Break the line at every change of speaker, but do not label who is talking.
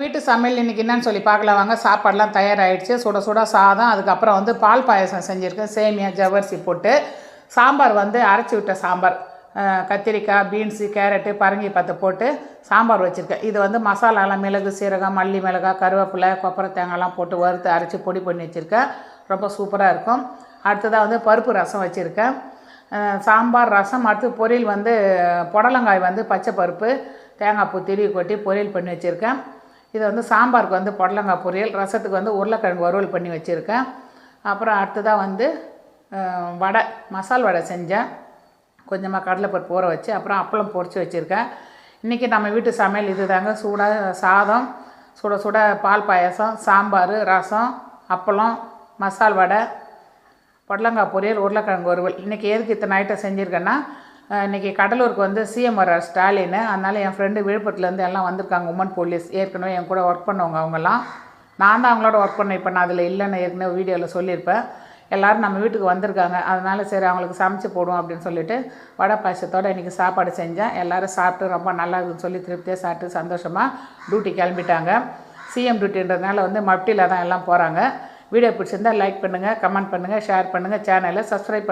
வீட்டு சமையல் இன்றைக்கி என்னன்னு சொல்லி பார்க்கலாம் வாங்க. சாப்பாடெலாம் தயாராகிடுச்சு. சுட சுட சாதம், அதுக்கப்புறம் வந்து பால் பாயசம் செஞ்சுருக்கேன், சேமியா ஜவ்வரிசி போட்டு. சாம்பார் வந்து அரைச்சி விட்ட சாம்பார், கத்திரிக்காய், பீன்ஸு, கேரட்டு, பரங்கி பத்தை போட்டு சாம்பார் வச்சுருக்கேன். இது வந்து மசாலாலாம் மிளகு, சீரகம், மல்லி மிளகாய், கருவேப்பிலை, கொப்பரை தேங்காய்லாம் போட்டு வறுத்து அரைச்சி பொடி பண்ணி வச்சுருக்கேன். ரொம்ப சூப்பராக இருக்கும். அடுத்ததாக வந்து பருப்பு ரசம் வச்சுருக்கேன். சாம்பார், ரசம். அடுத்து பொரியல் வந்து புடலங்காய் வந்து பச்சை பருப்பு, தேங்காய் பூ திருவி கொட்டி பொரியல் பண்ணி வச்சுருக்கேன். இது வந்து சாம்பாருக்கு வந்து புடலங்காய் பொரியல், ரசத்துக்கு வந்து உருளைக்கிழங்கு வறுவல் பண்ணி வச்சுருக்கேன். அப்புறம் அடுத்ததாக வந்து வடை, மசால் வடை செஞ்சேன். கொஞ்சமாக கடலைப்பருப்பு ஊற வச்சு, அப்புறம் அப்பளம் பொரித்து வச்சுருக்கேன். இன்றைக்கி நம்ம வீட்டு சமையல் இது தாங்க. சாதம், சுட சுட பால் பாயசம், சாம்பார், ரசம், அப்பளம், மசால் வடை, புடலங்காய் பொரியல், உருளைக்கிழங்கு வறுவல். இன்றைக்கி எதுக்கு இத்தனை ஐட்டம் செஞ்சுருக்கேன்னா, இன்றைக்கி கடலூருக்கு வந்து சிஎம் வர்றார் ஸ்டாலின். அதனால் என் ஃப்ரெண்டு விழுப்புரத்துலேருந்து எல்லாம் வந்திருக்காங்க. உமன் போலீஸ் ஏற்கனவே என் கூட ஒர்க் பண்ணவங்க. அவங்கெல்லாம் நான் தான் அவங்களோட ஒர்க் பண்ணேன். இப்போ நான் அதில் இல்லைன்னு ஏற்கனவே வீடியோவில் சொல்லியிருப்பேன். எல்லோரும் நம்ம வீட்டுக்கு வந்திருக்காங்க. அதனால் சரி அவங்களுக்கு சமைச்சு போடுவோம் அப்படின்னு சொல்லிட்டு வடை பாயசத்தோடு இன்றைக்கி சாப்பாடு செஞ்சேன். எல்லோரும் சாப்பிட்டு ரொம்ப நல்லா இருக்குன்னு சொல்லி திருப்தியாக சாப்பிட்டு சந்தோஷமாக டியூட்டி கிளம்பிட்டாங்க. சிஎம் டியூட்டின்றதுனால வந்து மப்டியில் தான் எல்லாம் போகிறாங்க. வீடியோ பிடிச்சிருந்தால் லைக் பண்ணுங்கள், கமெண்ட் பண்ணுங்கள், ஷேர் பண்ணுங்கள், சேனலை சப்ஸ்கிரைப்